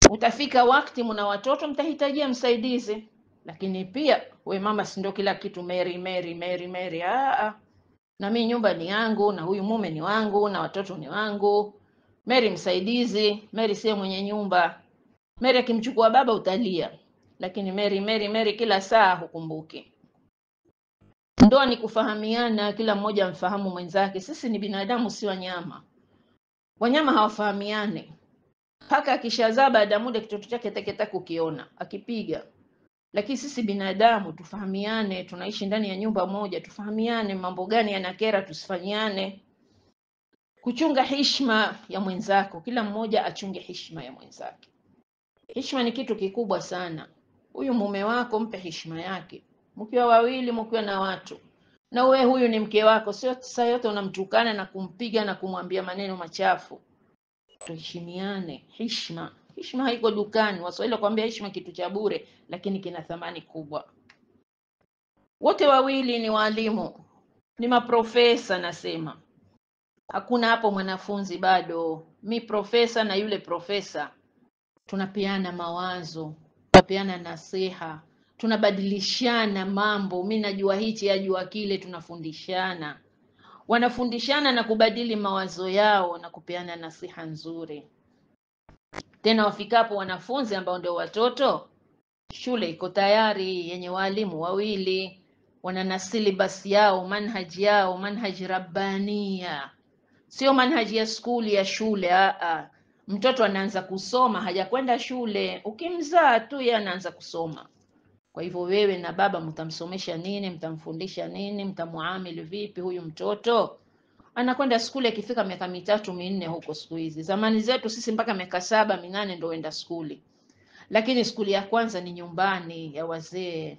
Utafika wakati mna watoto mtahitajia msaidizi, lakini pia we mama si ndio kila kitu Mary. Na mimi nyumba ni yangu, na huyu mume ni wangu, na watoto ni wangu. Mary msaidizi, Mary sio mwenye nyumba. Mary akimchukua baba utalia, lakini Mary kila saa hukumbuki. Ndoa ni kufahamiana, kila mmoja mfahamu mwenzake. Sisi ni binadamu, si wanyama. Wanyama hawafahamiane. Paka akishazaa baada muda kitoto chake ataketa kukiona akipiga. Lakini sisi binadamu tufahamiane, tunaishi ndani ya nyumba moja, tufahamiane mambo gani yanakera tusifanyiane. Kuchunga heshima ya mwenzako, kila mmoja achunge heshima ya mwenzake. Heshima ni kitu kikubwa sana. Huyu mume wako mpe heshima yake, mkiwa wawili, mkiwa na watu. Na wewe huyu ni mke wako, sio saa yote unamtukana na kumpiga na kumwambia maneno machafu. Tuheshimiane. Heshima haiko dukani. Waswahili wakwambia heshima kitu cha bure, lakini kina thamani kubwa. Wote wawili ni walimu, ni maprofesa. Nasema hakuna hapo mwanafunzi bado. Mi profesa na yule profesa tunapeana mawazo, tunapeana nasiha, tunabadilishana mambo. Mimi najua hichi, yajua kile, tunafundishana. Wanafundishana na kubadili mawazo yao na kupeana nasiha nzuri. Tena wafikapo wanafunzi ambao ndio watoto, shule iko tayari yenye walimu wawili, wana syllabus yao, manhaji yao, manhaji rabbania, sio manhaji ya skuli ya shule. Mtoto anaanza kusoma hajakwenda shule, ukimzaa tu yeye anaanza kusoma. Kwa hivyo wewe na baba mtamsomesha nini, mtamfundisha nini, mtamuamili vipi huyu mtoto? Anakwenda skuli akifika miaka 3-4 huko siku hizi. Zamani zetu sisi mpaka miaka 7-8 ndio enda skuli. Lakini skuli ya kwanza ni nyumbani ya wazee.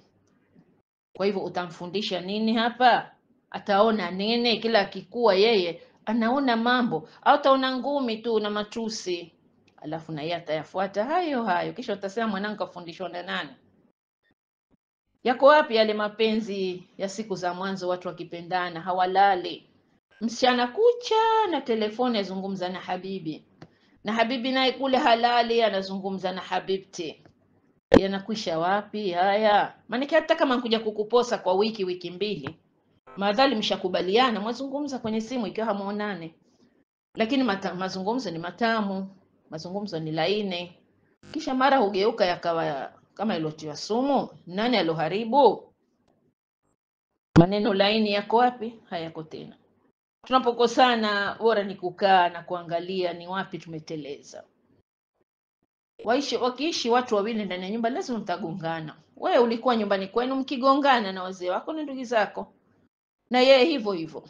Kwa hivyo utamfundisha nini hapa? Ataona nini? Kila akikua yeye anaona mambo, au utaona ngumi tu na matusi, alafu na yeye atayafuata hayo. Kisha utasema mwanangu kafundishwa na nani? Yako wapi yale mapenzi ya siku za mwanzo, watu wakipendana hawalali, msichana kucha na telefoni azungumza na habibi, na habibi naye kule halali anazungumza na habibti. Yanakwisha wapi haya? Maana hata kama nkuja kukuposa kwa wiki mbili, madhali mshakubaliana mwazungumza kwenye simu ikiwa hamuonane. Lakini mazungumzo ni matamu, mazungumzo ni laini, kisha mara hugeuka yakawa kama ilotiwa sumu. Nani aloharibu? Maneno laini yako wapi? Hayako tena. Tunapokosana bora ni kukaa na kuangalia ni wapi tumeteleza. Wakiishi watu wawili ndani ya nyumba lazima mtagongana. Wewe ulikuwa nyumbani kwenu mkigongana na wazee wako na ndugu zako, na yeye hivyo hivyo.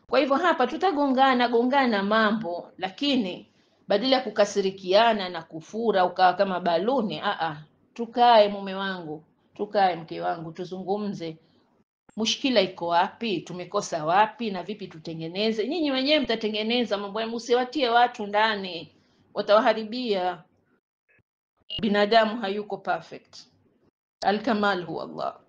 Kwa hivyo hapa tutagongana mambo, lakini badala ya kukasirikiana na kufura ukawa kama baluni, tukae mume wangu, tukae mke wangu, tuzungumze mushkila iko wapi, tumekosa wapi na vipi tutengeneze. Nyinyi wenyewe mtatengeneza mambo, msiwatie watu ndani, watawaharibia. Binadamu hayuko perfect, alkamal huwa Allah.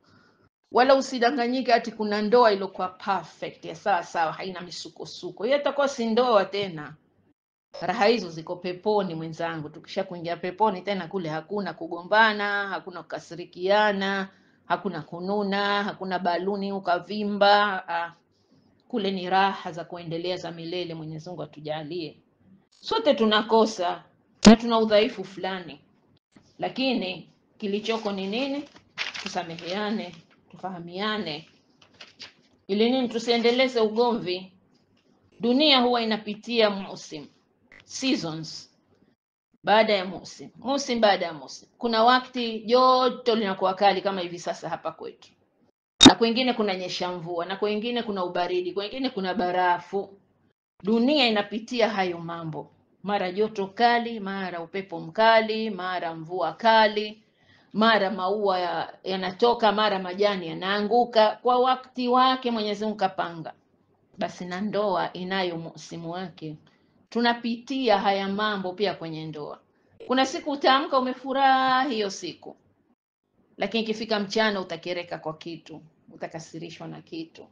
Wala usidanganyike ati kuna ndoa iliyokuwa perfect ya sawa haina misukosuko, hiyo itakuwa si ndoa tena. Raha hizo ziko peponi mwenzangu. Tukisha kuingia peponi tena kule hakuna kugombana, hakuna kukasirikiana, hakuna kununa, hakuna baluni ukavimba. Kule ni raha za kuendelea za milele. Mwenyezi Mungu atujalie. Sote tunakosa na tuna udhaifu fulani, lakini kilichoko ni nini? Tusameheane, tufahamiane, ili nini? Tusiendeleze ugomvi. Dunia huwa inapitia musim, seasons baada ya musim baada ya musim. Kuna wakati joto linakuwa kali kama hivi sasa hapa kwetu, na kwingine kuna nyesha mvua, na kwingine kuna ubaridi, kwingine kuna barafu. Dunia inapitia hayo mambo, mara joto kali, mara upepo mkali, mara mvua kali, mara maua yanatoka, mara majani yanaanguka. Kwa wakati wake Mwenyezi Mungu kapanga. Basi na ndoa inayo msimu wake. Tunapitia haya mambo pia kwenye ndoa. Kuna siku utaamka umefurahi hiyo siku, lakini ikifika mchana utakereka kwa kitu, utakasirishwa na kitu.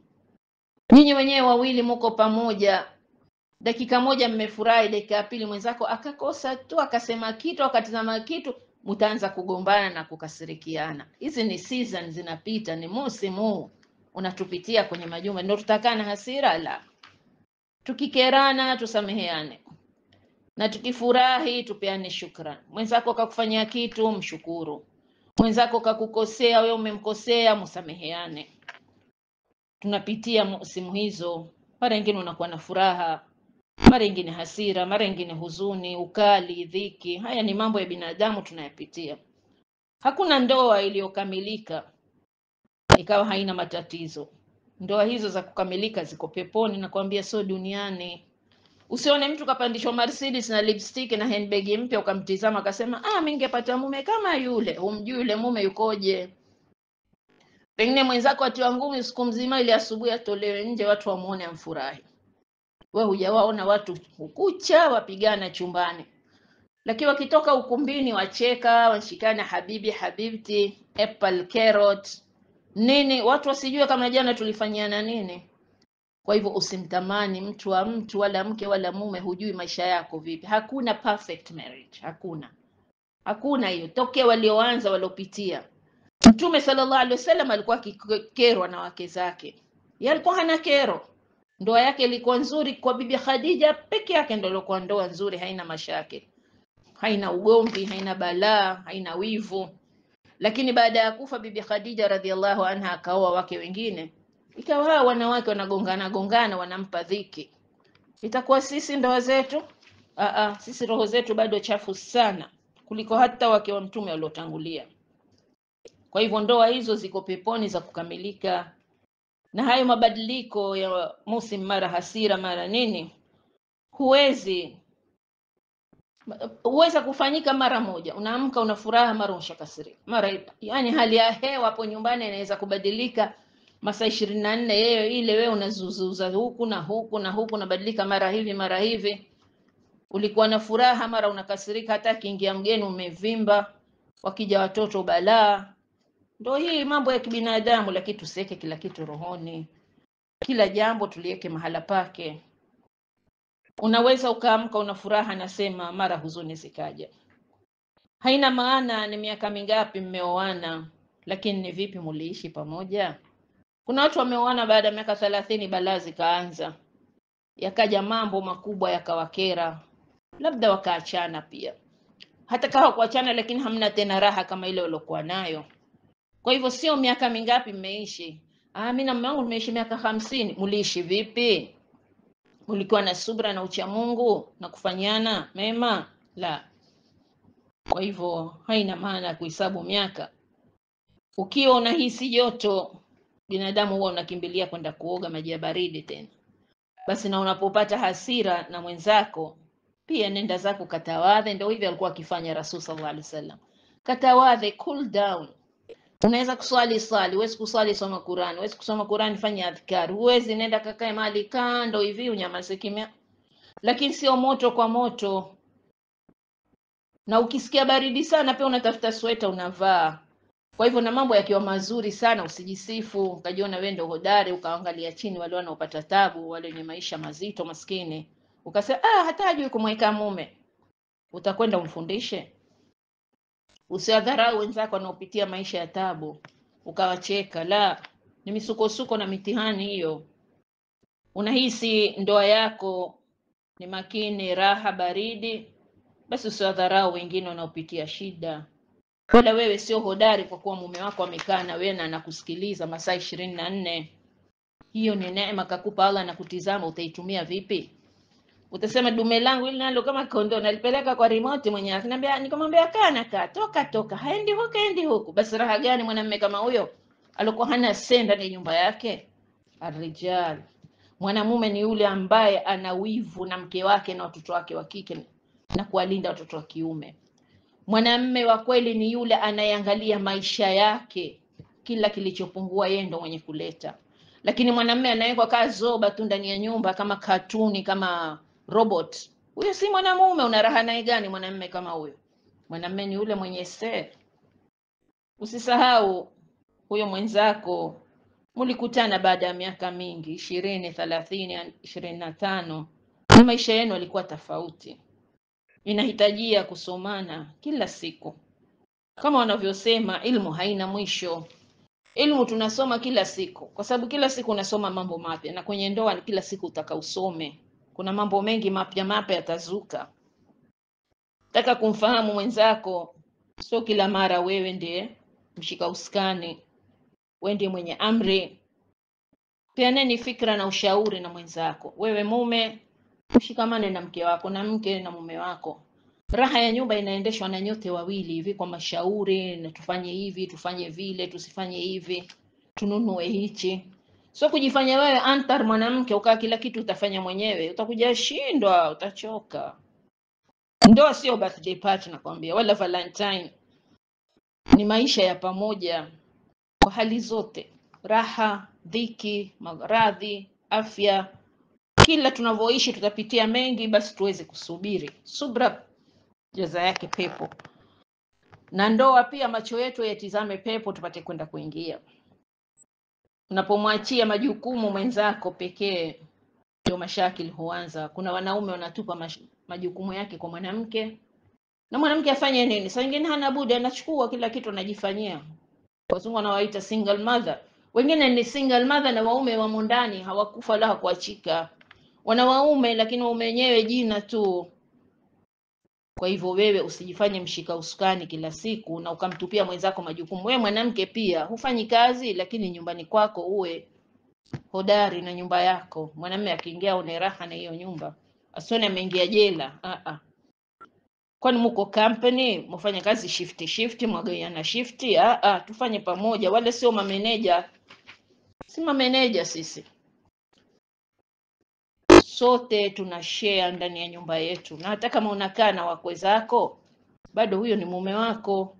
Nyinyi wenyewe wawili mko pamoja, dakika moja mmefurahi, dakika ya pili mwenzako akakosa tu, akasema kitu, akatazama kitu, mtaanza kugombana na kukasirikiana. Hizi ni season zinapita, ni msimu unatupitia kwenye majumba. Ndio tutakana hasira? La. Tukikerana tusameheane, na tukifurahi tupeane shukrani. Mwenzako kakufanyia kitu, mshukuru. Mwenzako kakukosea, wewe umemkosea, msameheane. Tunapitia msimu hizo. Mara nyingine unakuwa na furaha, mara nyingine hasira, mara nyingine huzuni, ukali, dhiki. Haya ni mambo ya binadamu tunayapitia. Hakuna ndoa iliyokamilika ikawa haina matatizo. Ndoa hizo za kukamilika ziko peponi, nakwambia, sio duniani. Usione mtu kapandishwa Mercedes na lipstick na handbag mpya ukamtizama akasema mimi ningepata mume kama yule. Humjui yule mume yukoje. Pengine mwenzako atiwa ngumi siku mzima ili asubuhi atolewe nje watu wamuone amfurahi. Wewe hujawaona watu ukucha wapigana chumbani, lakini wakitoka ukumbini wacheka, washikana habibi habibti, apple carrot nini, watu wasijue kama jana tulifanyiana nini. Kwa hivyo usimtamani mtu wa mtu, wala mke wala mume, hujui maisha yako vipi. Hakuna perfect marriage, hakuna hiyo. Tokea walioanza waliopitia. Mtume sallallahu alaihi wasallam alikuwa akikerwa na wake zake, yeye alikuwa hana kero. Ndoa yake ilikuwa nzuri kwa bibi Khadija peke yake, ndio ilikuwa ndoa nzuri, haina mashaka, haina ugomvi, haina balaa, haina wivu. Lakini baada ya kufa bibi Khadija radhiallahu anha akaoa wake wengine, ikawa hawa wanawake wanagongana wanampa dhiki. Itakuwa sisi ndoa zetu? Sisi roho zetu bado chafu sana kuliko hata wake wa mtume waliotangulia. Kwa hivyo ndoa hizo ziko peponi za kukamilika. Na hayo mabadiliko ya musim, mara hasira mara nini, huweza kufanyika mara moja. Unaamka una furaha, mara unashakasirika, yani hali ya hewa hapo nyumbani inaweza kubadilika masaa 24 ile wewe unazuzuza huku na huku na huku, unabadilika mara hivi mara hivi. Ulikuwa na furaha, mara unakasirika, hata kiingia mgeni umevimba, wakija watoto balaa. Ndio hii mambo ya kibinadamu, lakini tusiweke kila kitu rohoni. Kila jambo tuliweke mahala pake. Unaweza ukaamka una furaha, nasema mara huzuni zikaja. Haina maana ni miaka mingapi mmeoana, lakini ni vipi muliishi pamoja. Kuna watu wameoana baada ya miaka 30 balaa zikaanza, yakaja mambo makubwa yakawakera, labda wakaachana pia. Hata kama kuachana, lakini hamna tena raha kama ile waliokuwa nayo. Kwa hivyo sio miaka mingapi mmeishi. Mimi na mume wangu tumeishi miaka 50. Muliishi vipi? Mulikuwa na subra na ucha Mungu na kufanyana mema? La. Kwa hivyo haina maana kuhesabu miaka. Ukiwa unahisi joto, binadamu huwa unakimbilia kwenda kuoga maji ya baridi tena. Basi na unapopata hasira na mwenzako, pia nenda zako katawadhe. Ndio hivyo alikuwa akifanya Rasul sallallahu alaihi wasallam. Katawadhe, cool down. Unaweza kuswali swali, huwezi kuswali soma Qur'an, huwezi kusoma Qur'an fanya adhkar, huwezi nenda kakae mahali kando hivi unyamaze kimya. Lakini sio moto kwa moto. Na ukisikia baridi sana pia unatafuta sweta unavaa. Kwa hivyo na mambo yakiwa mazuri sana usijisifu, ukajiona wewe ndio hodari, ukaangalia chini wale wanaopata tabu, wale wenye maisha mazito maskini. Ukasema hata hajui kumweka mume. Utakwenda umfundishe. Usiwadharau wenzako wanaopitia maisha ya tabu ukawacheka. La, ni misukosuko na mitihani hiyo. Unahisi ndoa yako ni makini, raha, baridi, basi usiwadharau wengine wanaopitia shida. Wala wewe sio hodari kwa kuwa mume wako amekaa na wewe na anakusikiliza masaa 24. Hiyo ni neema kakupa Allah na kutizama, utaitumia vipi? Utasema dume langu ili nalo kama kondoo nalipeleka kwa remote mwenyewe. Akiniambia nikamwambia kaa toka haendi huku. Basi raha gani mwanamume kama huyo alikuwa hana senda ndani nyumba yake? Arrijal, mwanamume ni yule ambaye ana wivu na mke wake na watoto wake wa kike na kuwalinda watoto wa kiume. Mwanamume wa kweli ni yule anayeangalia maisha yake, kila kilichopungua yeye ndo mwenye kuleta. Lakini mwanamume anawekwa kaa zoba tu ndani ya nyumba kama katuni, kama robot, huyo si mwanamume. Una raha naye gani mwanamume kama huyo? Mwanamume ni yule mwenye siri. Usisahau huyo mwenzako mlikutana baada ya miaka mingi, 20, 30, 25, na maisha yenu yalikuwa tofauti. Inahitajia kusomana kila siku. Kama wanavyosema ilmu haina mwisho. Ilmu tunasoma kila siku, kwa sababu kila siku unasoma mambo mapya, na kwenye ndoa kila siku utakausome. Kuna mambo mengi mapya yatazuka. Taka kumfahamu mwenzako, sio kila mara wewe ndiye mshika uskani, wewe ndiye mwenye amri. Peaneni fikra na ushauri na mwenzako. Wewe mume, ushikamane na mke wako, na mke na mume wako. Raha ya nyumba inaendeshwa na nyote wawili hivi, kwa mashauri, na tufanye hivi, tufanye vile, tusifanye hivi, tununue hichi. Sio kujifanya wewe antar mwanamke ukaa kila kitu utafanya mwenyewe, utakuja shindwa, utachoka. Ndoa sio birthday party nakwambia, wala Valentine. Ni maisha ya pamoja kwa hali zote, raha, dhiki, maradhi, afya. Kila tunavyoishi tutapitia mengi, basi tuweze kusubiri. Subra jaza yake pepo. Na ndoa pia macho yetu yatizame pepo, tupate kwenda kuingia. Unapomwachia majukumu mwenzako pekee, ndio mashakili huanza. Kuna wanaume wanatupa majukumu yake kwa mwanamke, na mwanamke afanye nini? Sasa wengine hana budi, anachukua kila kitu anajifanyia. Wazungu wanawaita single mother. Wengine ni single mother na waume wamo ndani, hawakufa la kuachika. Wana waume lakini waume wenyewe jina tu. Kwa hivyo wewe usijifanye mshika usukani kila siku na ukamtupia mwenzako majukumu. Wewe mwanamke pia hufanyi kazi, lakini nyumbani kwako uwe hodari na nyumba yako. Mwanamume akiingia une raha na hiyo nyumba, asione ameingia jela. Kwani mko company mfanye kazi shift mwagaiana shift? Tufanye pamoja. Wale sio mameneja, si mameneja sisi. Sote tuna share ndani ya nyumba yetu, na hata kama unakaa na wakwe zako, bado huyo ni mume wako.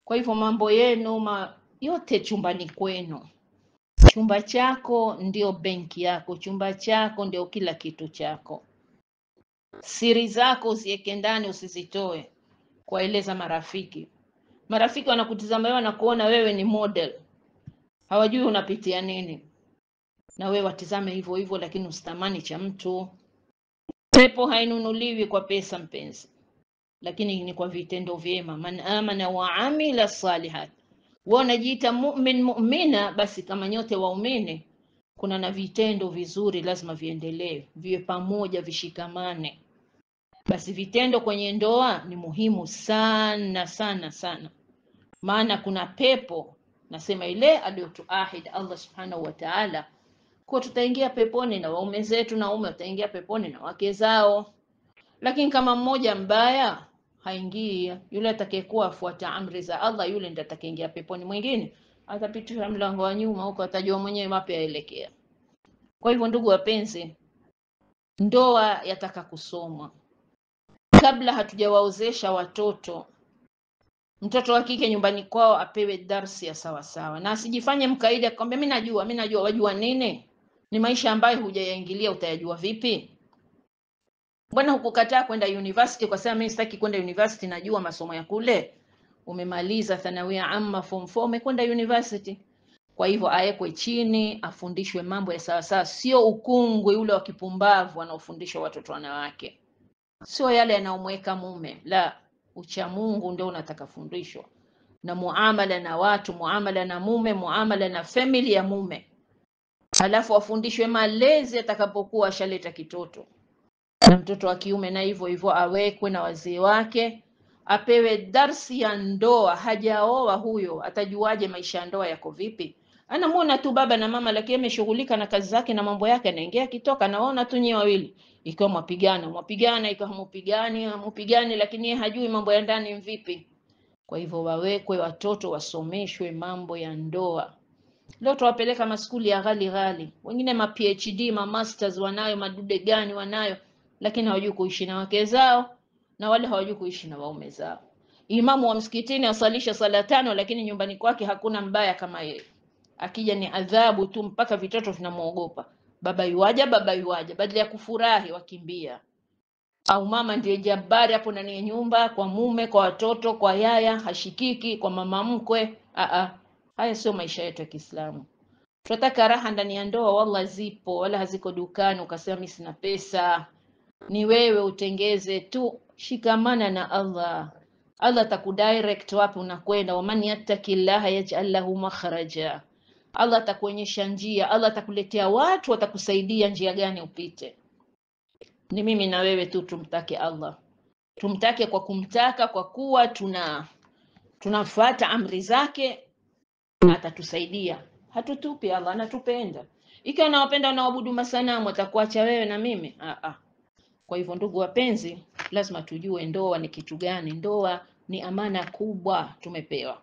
Kwa hivyo mambo yenu yote chumbani kwenu. Chumba chako ndio benki yako, chumba chako ndio kila kitu chako. Siri zako usiweke ndani, usizitoe kuwaeleza marafiki. Marafiki wanakutizama wewe na kuona wewe ni model, hawajui unapitia nini, na wewe watizame hivyo hivyo, lakini usitamani cha mtu. Pepo hainunuliwi kwa pesa mpenzi, lakini ni kwa vitendo vyema. Man amana wa amila salihat. Wewe unajiita mu'min mu'mina, basi kama nyote waumini, kuna na vitendo vizuri lazima viendelee, viwe pamoja, vishikamane. Basi vitendo kwenye ndoa ni muhimu sana sana sana, maana kuna pepo, nasema ile aliyotuahidi Allah subhanahu wa ta'ala, kwa tutaingia peponi na waume zetu, na waume wataingia peponi na wake zao. Lakini kama mmoja mbaya haingii, yule atakayekuwa afuata amri za Allah, yule ndiye atakayeingia peponi. Mwingine atapitia mlango wa nyuma huko, atajua mwenyewe wapi aelekea. Kwa hivyo ndugu wapenzi, ndoa yataka kusomwa. Kabla hatujawaozesha watoto, mtoto wa kike nyumbani kwao apewe darsi ya sawa sawa, na asijifanye mkaidi akwambia mimi najua. Wajua nini? Ni maisha ambayo hujayaingilia, utayajua vipi? Mbona hukukataa kwenda university kwa sababu mimi sitaki kwenda university, najua masomo ya kule? Umemaliza thanawia amma form 4, umekwenda university. Kwa hivyo aekwe chini, afundishwe mambo ya sawa sawa, sio ukungwi ule wa kipumbavu wanaofundishwa watoto wanawake, sio yale yanaomweka mume. La, ucha Mungu ndio unataka fundishwa, na muamala na watu, muamala na mume, muamala na family ya mume. Halafu afundishwe malezi atakapokuwa ashaleta kitoto, na mtoto wa kiume na hivyo hivyo awekwe na wazee wake, apewe darsi ya ndoa. Hajaoa huyo, atajuaje maisha ya ndoa yako vipi? Anamuona tu baba na mama, lakini ameshughulika na kazi zake na mambo yake, anaingia kitoka, naona tu nyi wawili, ikiwa mwapigana, ikiwa hamupigani, lakini yeye hajui mambo ya ndani vipi. Kwa hivyo wawekwe watoto, wasomeshwe mambo ya ndoa. Leo tuwapeleka maskuli ya ghali, wengine ma PhD, ma masters wanayo, madude gani wanayo, lakini hawajui kuishi na wake zao, na wale hawajui kuishi na waume zao. Imamu wa msikitini asalisha sala 5, lakini nyumbani kwake hakuna mbaya kama yeye. Akija ni adhabu tu, mpaka vitoto vinamuogopa. Baba yuaja, badala ya kufurahi wakimbia. Au mama ndiye jabari hapo ndani ya nyumba, kwa mume, kwa watoto, kwa yaya, hashikiki, kwa mama mkwe. Haya sio maisha yetu ya Kiislamu. Tunataka raha ndani ya ndoa, wallah zipo, wala haziko dukani ukasema mimi sina pesa. Ni wewe utengeze tu, shikamana na Allah. Allah atakudirect wapi unakwenda. Waman yattaqillaha yaj'al lahu makhraja. Allah atakuonyesha njia, Allah atakuletea watu watakusaidia njia gani upite. Ni mimi na wewe tu tumtake Allah. Tumtake kwa kumtaka, kwa kuwa tunafuata amri zake, na atatusaidia. Hatutupi, Allah anatupenda. Ikiwa anawapenda wanaoabudu masanamu, atakuacha wewe na mimi? Kwa hivyo ndugu wapenzi, lazima tujue ndoa ni kitu gani. Ndoa ni amana kubwa tumepewa.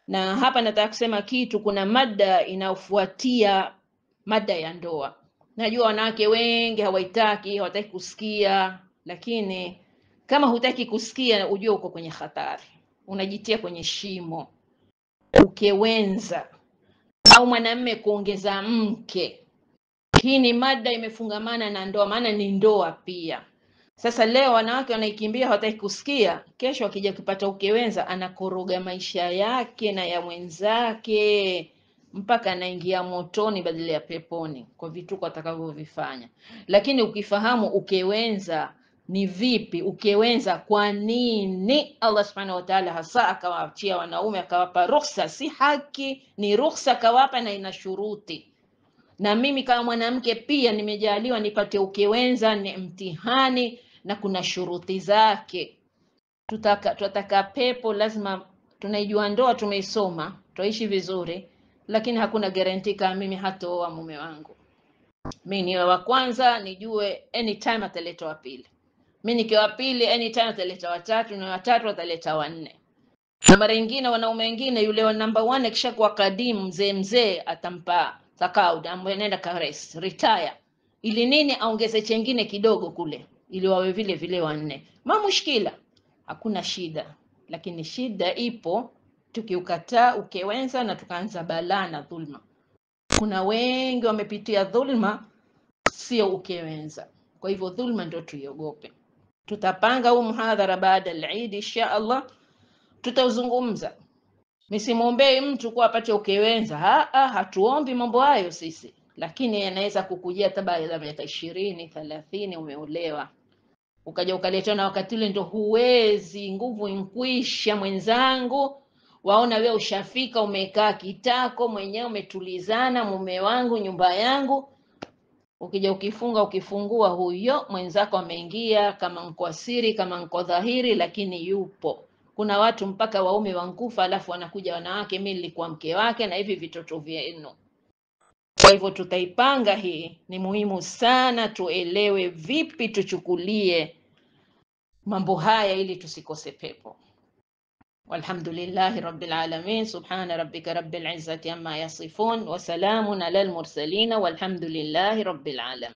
Na hapa nataka kusema kitu, kuna mada inayofuatia mada ya ndoa. Najua wanawake wengi hawataki kusikia, lakini kama hutaki kusikia, ujue uko kwenye hatari, unajitia kwenye shimo. Ukewenza au mwanamume kuongeza mke, hii ni mada imefungamana na ndoa, maana ni ndoa pia. Sasa leo wanawake wanaikimbia, hawataki kusikia. Kesho akija kupata ukewenza, anakoroga maisha yake na ya mwenzake, mpaka anaingia motoni badala ya peponi kwa vituko atakavyovifanya. Lakini ukifahamu ukewenza ni vipi, ukewenza kwa nini Allah subhanahu wa ta'ala hasa akawaachia wanaume, akawapa ruhusa, si haki, ni ruhusa kawapa, na ina shuruti. Na mimi kama mwanamke pia nimejaliwa nipate ukewenza, ni mtihani na kuna shuruti zake. Tutaka pepo, lazima tunaijua ndoa, tumeisoma, tuishi vizuri, lakini hakuna guarantee kama mimi hataoa mume wangu. Mimi ni wa kwanza, nijue anytime ataleta wa pili. Mimi nikiwa pili, anytime ataleta watatu, na watatu ataleta wanne. Na mara nyingine wanaume wengine, yule wa number 1 akishakuwa kadimu, mzee atampa takaud, ambaye nenda ka rest, retire, ili nini? Aongeze chengine kidogo kule, ili wawe vile vile wanne. Mushkila, hakuna shida. Lakini shida ipo tukiukataa ukewenza na tukaanza balaa na dhulma. Kuna wengi wamepitia dhulma, sio ukewenza. Kwa hivyo dhulma ndio tuiogope. Tutapanga huu muhadhara baada al-Eid insha Allah, tutauzungumza. Nisimwombei mtu kuwa apate ukewenza, hatuombi mambo hayo sisi, lakini yanaweza kukujia hata baada ya miaka 20, 30 umeolewa, ukaja ukaletwa na wakati ule ndo huwezi, nguvu inkwisha mwenzangu, waona wewe ushafika, umekaa kitako mwenyewe, umetulizana, mume wangu, nyumba yangu. Ukija ukifungua, huyo mwenzako ameingia, kama mko siri, kama mko dhahiri, lakini yupo. Kuna watu mpaka waume wankufa, alafu wanakuja wanawake, mimi nilikuwa mke wake na hivi vitoto vyenu. Kwa hivyo tutaipanga hii, ni muhimu sana tuelewe vipi tuchukulie mambo haya ili tusikose pepo. Walhamdulillahi rabbil alamin, subhana rabbika rabbil izzati amma yasifun, wa salamun alal mursalin, walhamdulillahi rabbil alamin.